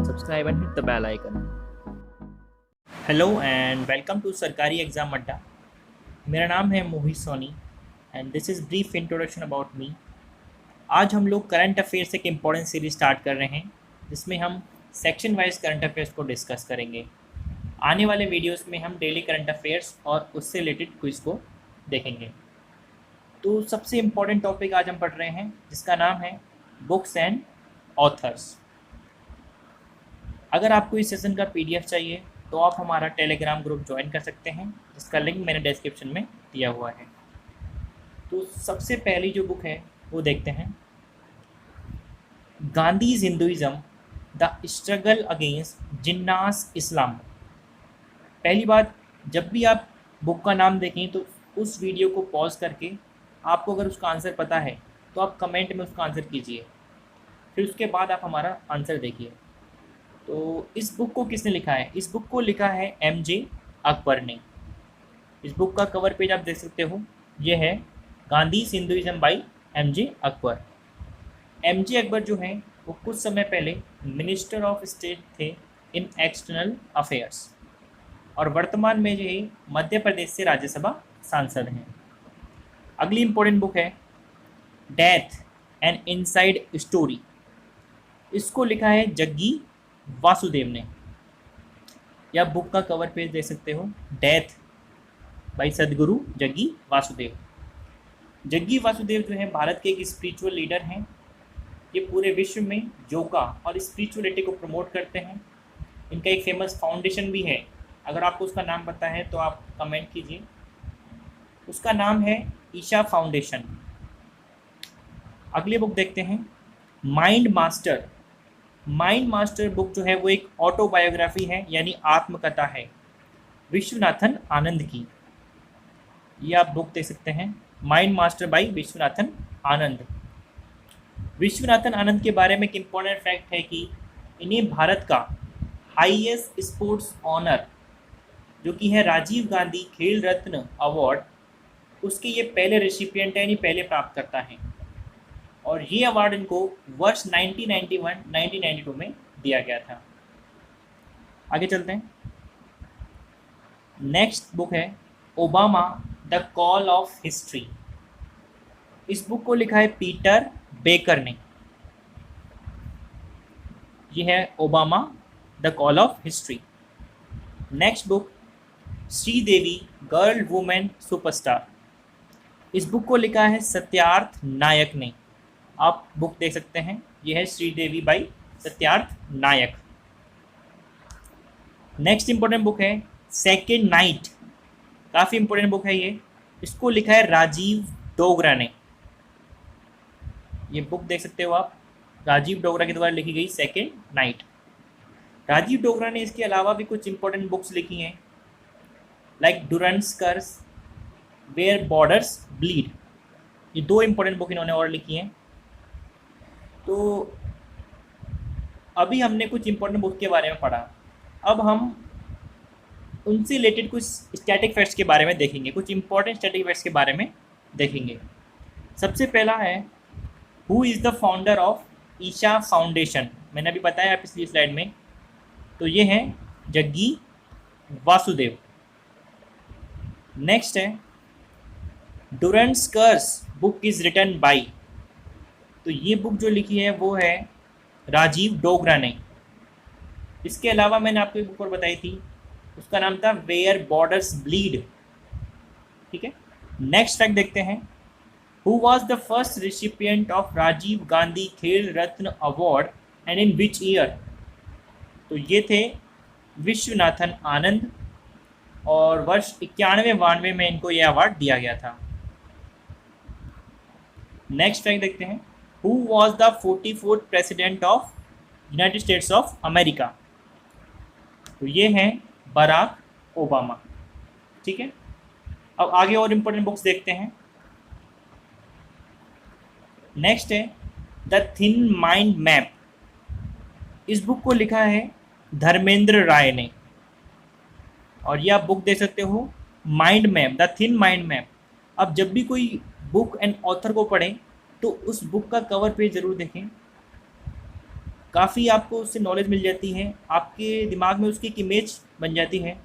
subscribe and hit the bell icon. Hello and welcome to सरकारी exam अड्डा। मेरा नाम है Mohit Soni and this is brief introduction about me. आज हम लोग करंट अफेयर्स एक इम्पॉर्टेंट सीरीज स्टार्ट कर रहे हैं जिसमें हम सेक्शन वाइज करंट अफेयर्स को डिस्कस करेंगे। आने वाले वीडियोस में हम डेली करंट अफेयर्स और उससे रिलेटेड क्विज को देखेंगे। तो सबसे इम्पॉर्टेंट टॉपिक आज हम पढ़ रहे हैं जिसका नाम है बुक्स एंड ऑथर्स। अगर आपको इस सेशन का PDF चाहिए तो आप हमारा टेलीग्राम ग्रुप ज्वाइन कर सकते हैं जिसका लिंक मैंने डिस्क्रिप्शन में दिया हुआ है। तो सबसे पहली जो बुक है वो देखते हैं, Gandhi's Hinduism the struggle against Jinnah's Islam. पहली बात, जब भी आप बुक का नाम देखें तो उस वीडियो को पॉज करके आपको अगर उसका आंसर पता है तो आप कमेंट में उसका आंसर कीजिए, फिर उसके बाद आप हमारा आंसर देखिए। तो इस बुक को किसने लिखा है? इस बुक को लिखा है MJ अकबर ने। इस बुक का कवर पेज आप देख सकते हो, ये है Gandhi's Hinduism by MJ Akbar. MJ Akbar जो हैं वो कुछ समय पहले मिनिस्टर ऑफ स्टेट थे इन एक्सटर्नल अफेयर्स और वर्तमान में जो है मध्य प्रदेश से राज्यसभा सांसद हैं। अगली इम्पोर्टेंट बुक है डेथ एंड इनसाइड स्टोरी। इसको लिखा है जग्गी वासुदेव ने। या बुक का कवर पेज देख सकते हो, डेथ बाय सदगुरु जग्गी वासुदेव। जग्गी वासुदेव जो है भारत के एक स्पिरिचुअल लीडर हैं। ये पूरे विश्व में योगा और स्पिरिचुअलिटी को प्रमोट करते हैं। इनका एक फेमस फाउंडेशन भी है, अगर आपको उसका नाम पता है तो आप कमेंट कीजिए। उसका नाम है ईशा फाउंडेशन। अगली बुक देखते हैं, mind master. Mind master book जो है वो एक ऑटोबायोग्राफी है, यानी आत्मकथा है, विश्वनाथन आनंद की। ये आप बुक देख सकते हैं, mind master bye Viswanathan Anand. Viswanathan Anand के बारे में एक इम्पॉर्टेंट फैक्ट है कि इन्हें भारत का हाईएस्ट स्पोर्ट्स ऑनर जो कि है राजीव गांधी खेल रत्न अवार्ड, उसके ये पहले रेसिपिएंट हैं, यानी पहले प्राप्तकर्ता हैं। और ये अवार्ड इनको वर्ष 1991-1992 में दिया गया था। आगे चलते हैं। नेक्स्ट बुक है Obama the call of history. इस बुक को लिखा है पीटर बेकर ने। ये है Obama the call of history. Next book Sridevi girl women superstar. इस बुक को लिखा है सत्यार्थ नायक ने। आप बुक देख सकते हैं, यह है Sridevi by Satyarth Nayak. Next important book है सेकेंड नाइट। काफ़ी इंपॉर्टेंट बुक है ये। इसको लिखा है राजीव डोगरा ने। ये बुक देख सकते हो आप, राजीव डोगरा के द्वारा लिखी गई सेकेंड नाइट। राजीव डोगरा ने इसके अलावा भी कुछ इंपॉर्टेंट बुक्स लिखी हैं, like Durand's curse, where borders bleed. ये दो इंपॉर्टेंट बुक इन्होंने और लिखी हैं। तो अभी हमने कुछ इंपॉर्टेंट बुक के बारे में पढ़ा, अब हम उनसे रिलेटेड कुछ स्टैटिक फैक्ट्स के बारे में देखेंगे, कुछ इंपॉर्टेंट स्टैटिक फैक्ट्स के बारे में देखेंगे। सबसे पहला है who is the founder of Isha foundation. मैंने अभी बताया आप पिछली स्लाइड में, तो ये हैं जग्गी वासुदेव। नेक्स्ट है डुरंस कर्स बुक इज़ रिटन बाई। तो ये बुक जो लिखी है वो है राजीव डोगरा ने। इसके अलावा मैंने आपको एक बुक और बताई थी, उसका नाम था वेयर बॉर्डर्स ब्लीड। ठीक है। नेक्स्ट फैक्ट देखते हैं, who was the first recipient of Rajiv Gandhi Khel Ratna award and in which year. तो ये थे विश्वनाथन आनंद और वर्ष 91-92 में इनको यह अवार्ड दिया गया था। नेक्स्ट फैक्ट देखते हैं, Who was the 44th president of United States of America? तो ये हैं बराक ओबामा। ठीक है। अब आगे और इम्पोर्टेंट बुक्स देखते हैं। नेक्स्ट है द थिन माइंड मैप। इस बुक को लिखा है धर्मेंद्र राय ने और ये आप बुक देख सकते हो, mind map, the thin mind map. अब जब भी कोई बुक एंड ऑथर को पढ़ें तो उस बुक का कवर पेज ज़रूर देखें। काफ़ी आपको उससे नॉलेज मिल जाती है, आपके दिमाग में उसकी एक इमेज बन जाती है,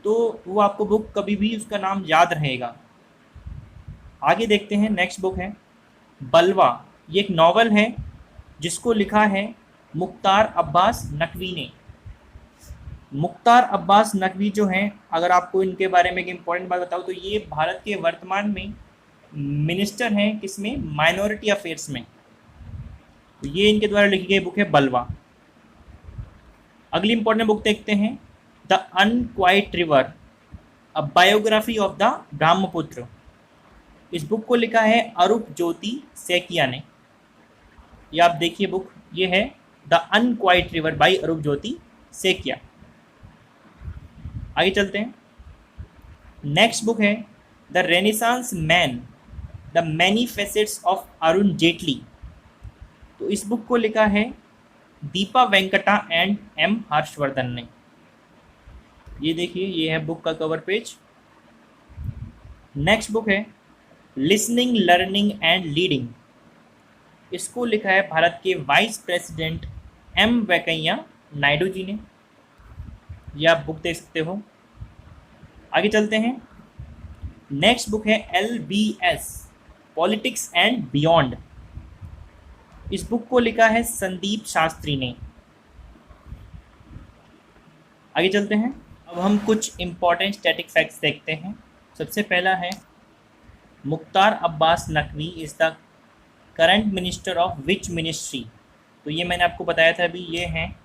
तो वो आपको बुक कभी भी उसका नाम याद रहेगा। आगे देखते हैं, नेक्स्ट बुक है बलवा। ये एक नावल है जिसको लिखा है मुख्तार अब्बास नकवी ने। मुख्तार अब्बास नकवी जो हैं, अगर आपको इनके बारे में एक इम्पॉर्टेंट बात बताऊँ तो ये भारत के वर्तमान में मिनिस्टर हैं किसमें, माइनॉरिटी अफेयर्स में। तो ये इनके द्वारा लिखी गई बुक है बलवा। अगली इंपॉर्टेंट बुक देखते हैं, the unquiet river, a biography of the Brahmaputra. इस बुक को लिखा है अरूप ज्योति सैकिया ने। ये आप देखिए बुक, ये है the unquiet river by Arup Jyoti Saikia. आगे चलते हैं, नेक्स्ट बुक है the renaissance man, the many facets of Arun Jaitley. तो इस बुक को लिखा है दीपा वेंकटा एंड एम हर्षवर्धन ने। ये देखिए, ये है बुक का कवर पेज। नेक्स्ट बुक है लिसनिंग लर्निंग एंड लीडिंग। इसको लिखा है भारत के vice president M Venkaiah Naidu ji ने। ये आप बुक देख सकते हो। आगे चलते हैं, नेक्स्ट बुक है LBS, पॉलिटिक्स एंड बियॉन्ड। इस बुक को लिखा है संदीप शास्त्री ने। आगे चलते हैं, अब हम कुछ इंपॉर्टेंट स्टैटिक फैक्ट्स देखते हैं। सबसे पहला है Mukhtar Abbas Naqvi is the current minister of which ministry. तो ये मैंने आपको बताया था अभी, ये है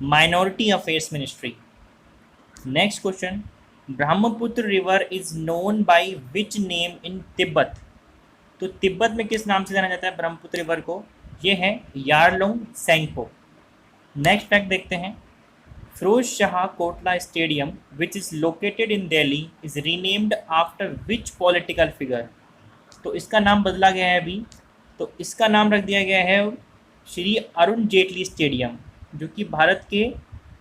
minority affairs ministry. Next question, Brahmaputra river is known by which name in Tibet. तो तिब्बत में किस नाम से जाना जाता है ब्रह्मपुत्र रिवर को, ये है यारलुंग सेंगपो। नेक्स्ट फैक्ट देखते हैं, Feroz Shah Kotla stadium which is located in Delhi is renamed after which political figure. तो इसका नाम बदला गया है अभी, तो इसका नाम रख दिया गया है श्री अरुण जेटली स्टेडियम, जो कि भारत के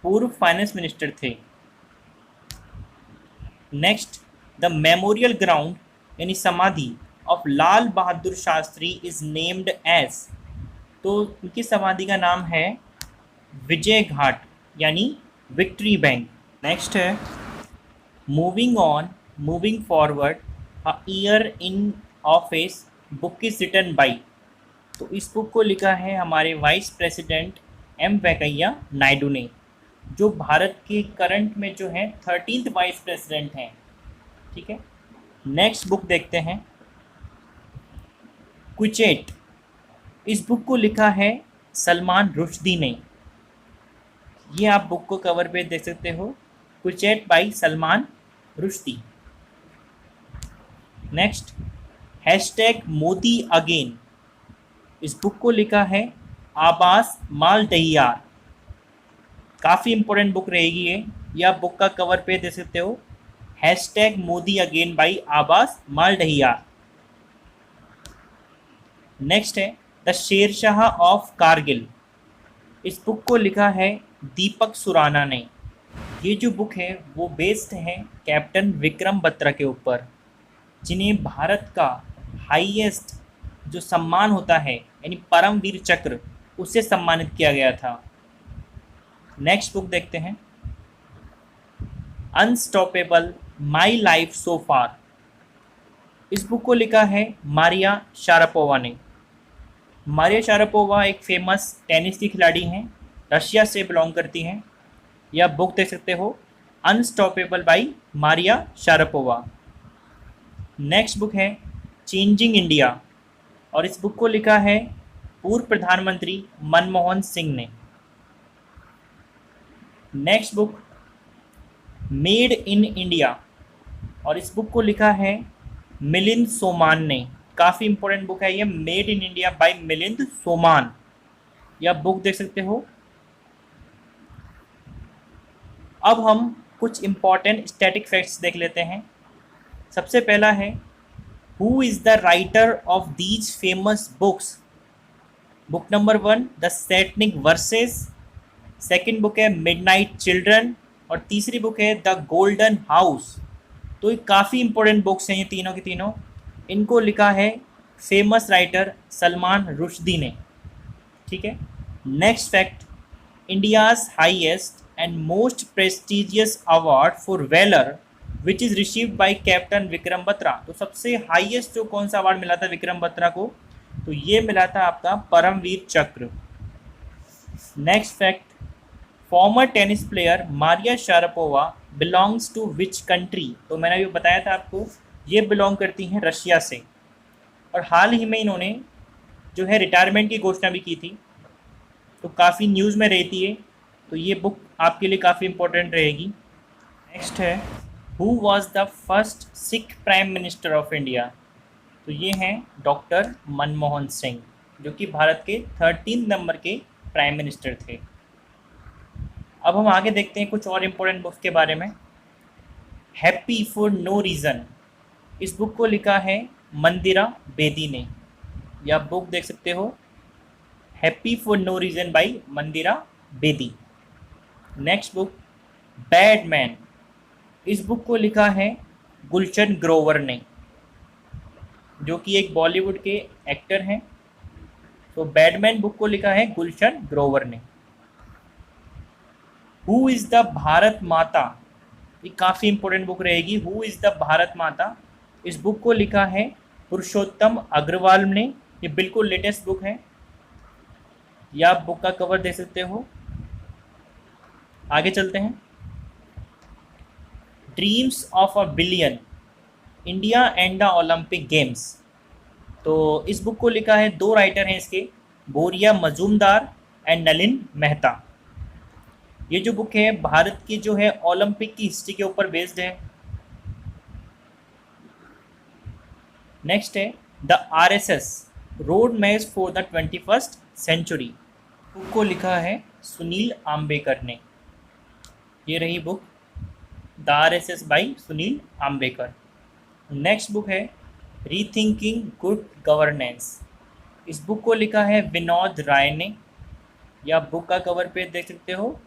पूर्व फाइनेंस मिनिस्टर थे। नेक्स्ट, द मेमोरियल ग्राउंड यानी समाधि of Lal Bahadur Shastri is named as. तो उनकी समाधि का नाम है विजय घाट यानी विक्ट्री बैंक। नेक्स्ट है moving on moving forward, a year in office book is written by. तो इस बुक को लिखा है हमारे vice president M Venkaiah Naidu ने, जो भारत के करंट में जो है 13th वाइस प्रेसिडेंट हैं। ठीक है, नेक्स्ट बुक देखते हैं, क्विचेट। इस बुक को लिखा है सलमान रुश्दी ने। ये आप बुक को कवर पे देख सकते हो, Quichotte by Salman Rushdie. Next, hashtag Modi again. इस बुक को लिखा है आबास मालडहियार। काफ़ी इंपॉर्टेंट बुक रहेगी ये आप बुक का कवर पे देख सकते हो, हैशटैग मोदी अगेन बाई आबास मालडहियार। नेक्स्ट है द शेरशाह ऑफ कारगिल। इस बुक को लिखा है दीपक सुराना ने। ये जो बुक है वो बेस्ड है कैप्टन विक्रम बत्रा के ऊपर, जिन्हें भारत का हाईएस्ट जो सम्मान होता है यानी परमवीर चक्र, उससे सम्मानित किया गया था। नेक्स्ट बुक देखते हैं, अनस्टॉपेबल माई लाइफ सो फार। इस बुक को लिखा है मारिया शारापोवा ने। मारिया शारापोवा एक फेमस टेनिस की खिलाड़ी हैं, रशिया से बिलोंग करती हैं। यह बुक देख सकते हो, unstoppable by Maria Sharapova. Next book है चेंजिंग इंडिया, और इस बुक को लिखा है पूर्व प्रधानमंत्री मनमोहन सिंह ने। Next book made in India, और इस बुक को लिखा है मिलिंद सोमान ने। काफ़ी इंपॉर्टेंट बुक है ये, made in India by Milind Soman. यह बुक देख सकते हो। अब हम कुछ इंपॉर्टेंट स्टैटिक फैक्ट्स देख लेते हैं। सबसे पहला है, who is the writer of these famous books. Book number 1 the Satanic versus, second book है मिडनाइट चिल्ड्रन, और तीसरी बुक है द गोल्डन हाउस। तो ये काफ़ी इंपॉर्टेंट बुक्स हैं ये तीनों की तीनों। इनको लिखा है फेमस राइटर सलमान रुश्दी ने। ठीक है, next fact, India's highest and most prestigious award for valour which is received by captain Vikram Batra. तो सबसे हाईएस्ट जो कौन सा अवार्ड मिला था विक्रम बत्रा को, तो ये मिला था आपका Paramvir Chakra. Next fact, former tennis player Maria Sharapova belongs to which country. तो मैंने अभी बताया था आपको, ये बिलोंग करती हैं रशिया से, और हाल ही में इन्होंने जो है रिटायरमेंट की घोषणा भी की थी, तो काफ़ी न्यूज़ में रहती है, तो ये बुक आपके लिए काफ़ी इम्पोर्टेंट रहेगी। नेक्स्ट है, who was the first Sikh prime minister of India. तो ये हैं डॉक्टर मनमोहन सिंह, जो कि भारत के 13 नंबर के प्राइम मिनिस्टर थे। अब हम आगे देखते हैं कुछ और इम्पोर्टेंट बुक्स के बारे में। हैप्पी फॉर नो रीज़न, इस बुक को लिखा है मंदिरा बेदी ने, या बुक देख सकते हो happy for no reason by Mandira Bedi. Next book badman, इस बुक को लिखा है गुलशन ग्रोवर ने, जो कि एक बॉलीवुड के एक्टर हैं। तो बैडमैन बुक को लिखा है गुलशन ग्रोवर ने। हु इज़ द भारत माता, ये काफ़ी इंपॉर्टेंट बुक रहेगी। हु इज़ द भारत माता, इस बुक को लिखा है पुरुषोत्तम अग्रवाल ने, ये बिल्कुल लेटेस्ट बुक है। या आप बुक का कवर देख सकते हो। आगे चलते हैं। Dreams of a billion, India and the Olympic games. तो इस बुक को लिखा है, दो राइटर हैं इसके, बोरिया मजूमदार एंड नलिन मेहता। ये जो बुक है भारत की जो है ओलंपिक की हिस्ट्री के ऊपर बेस्ड है। नेक्स्ट है the RSS road map for the 21st century, book को लिखा है सुनील आम्बेकर ने। ये रही book the RSS by Sunil Ambekar. Next book है रीथिंकिंग गुड गवर्नेंस, इस बुक को लिखा है विनोद राय ने, या बुक का कवर पे देख सकते हो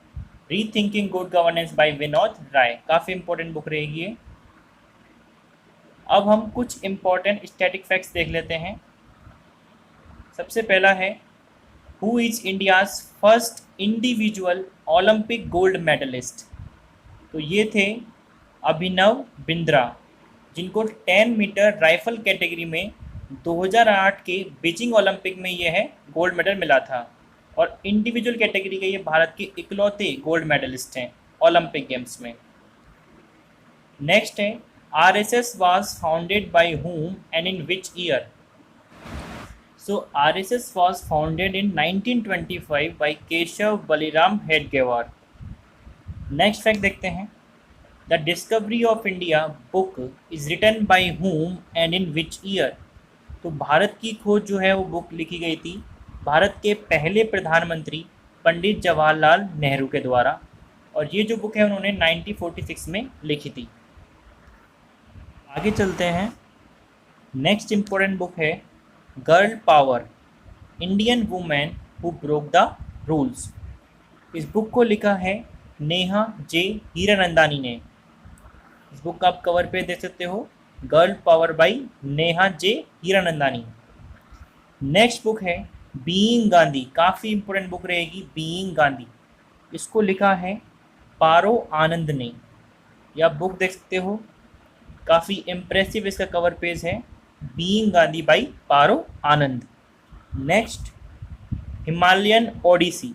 rethinking good governance by Vinod Rai, काफ़ी इंपॉर्टेंट बुक रहेगी ये। अब हम कुछ इंपॉर्टेंट स्टैटिक फैक्ट्स देख लेते हैं। सबसे पहला है, who is India's first individual Olympic gold medalist. तो ये थे अभिनव बिंद्रा, जिनको 10 मीटर राइफल कैटेगरी में 2008 के बीजिंग ओलंपिक में ये है गोल्ड मेडल मिला था, और इंडिविजुअल कैटेगरी के ये भारत के इकलौते गोल्ड मेडलिस्ट हैं ओलंपिक गेम्स में। नेक्स्ट है, RSS was founded by whom and in which year। So RSS was founded in 1925 by Keshav Baliram Hedgewar. Next fact देखते हैं, the Discovery of India book is written by whom and in which year। तो भारत की खोज जो है वो book लिखी गई थी भारत के पहले प्रधानमंत्री पंडित जवाहरलाल नेहरू के द्वारा, और ये जो बुक है उन्होंने 1946 में लिखी थी। आगे चलते हैं। नेक्स्ट इम्पोर्टेंट बुक है girl power, Indian women who broke the rules. इस बुक को लिखा है नेहा जे हीरानंदानी ने। इस बुक का आप कवर पे देख सकते हो, girl power by Neha J Hiranandani. Next book है बीइंग गांधी, काफ़ी इंपॉर्टेंट बुक रहेगी बीइंग गांधी। इसको लिखा है पारो आनंद ने, या बुक देख सकते हो, काफ़ी इम्प्रेसिव इसका कवर पेज है, being Gandhi by Paro Anand. Next Himalayan odyssey,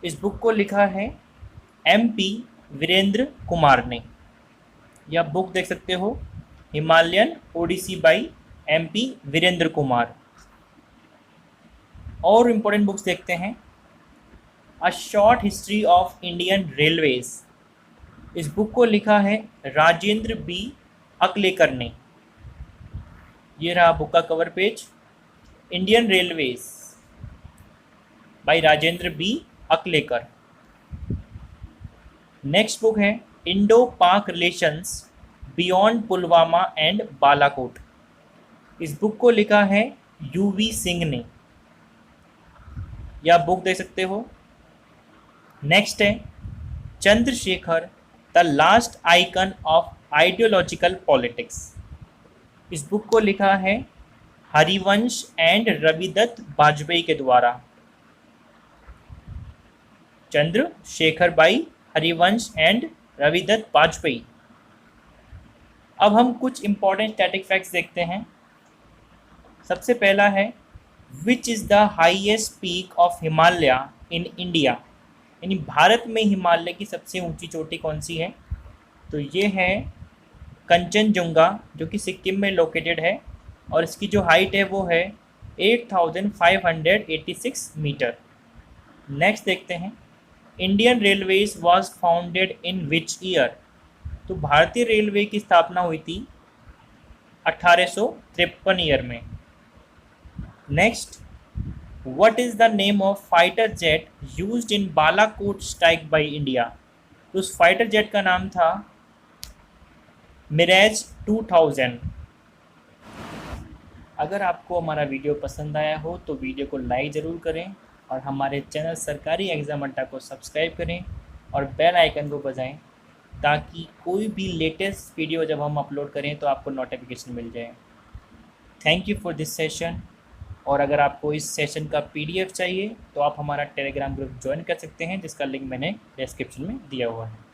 इस बुक को लिखा है MP वीरेंद्र कुमार ने, या बुक देख सकते हो Himalayan odyssey by MP Virendra Kumar. और इम्पोर्टेंट बुक्स देखते हैं, a short history of Indian railways. इस बुक को लिखा है राजेंद्र बी अकलेकर ने। ये रहा बुक का cover page, Indian railways by Rajendra B Aklekar. Next book है Indo Pak relations beyond Pulwama and Balakot. इस बुक को लिखा है UV सिंह ने, या बुक देख सकते हो। नेक्स्ट है Chandrashekhar the last icon of ideological politics. इस बुक को लिखा है हरिवंश एंड रविदत्त बाजपेयी के द्वारा। चंद्रशेखर भाई हरिवंश एंड रविदत्त वाजपेयी। अब हम कुछ इंपॉर्टेंट स्टैटिक फैक्ट्स देखते हैं। सबसे पहला है which is the highest peak of Himalaya in India, यानी भारत में हिमालय की सबसे ऊंची चोटी कौन सी है? तो ये है कंचनजुंगा, जो कि सिक्किम में लोकेटेड है, और इसकी जो हाइट है वो है 8586 मीटर। नेक्स्ट देखते हैं Indian railways was founded in which year. तो भारतीय रेलवे की स्थापना हुई थी 1853 ईयर में। Next, what is the name of fighter jet used in Balakot strike by India. तो उस फाइटर जेट का नाम था मिराज 2000। अगर आपको हमारा वीडियो पसंद आया हो तो वीडियो को लाइक ज़रूर करें और हमारे चैनल सरकारी एग्ज़ाम अड्डा को सब्सक्राइब करें और बेल आइकन को बजाएं, ताकि कोई भी लेटेस्ट वीडियो जब हम अपलोड करें तो आपको नोटिफिकेशन मिल जाए। Thank you for this session. और अगर आपको इस सेशन का PDF चाहिए तो आप हमारा टेलीग्राम ग्रुप ज्वाइन कर सकते हैं, जिसका लिंक मैंने डिस्क्रिप्शन में दिया हुआ है।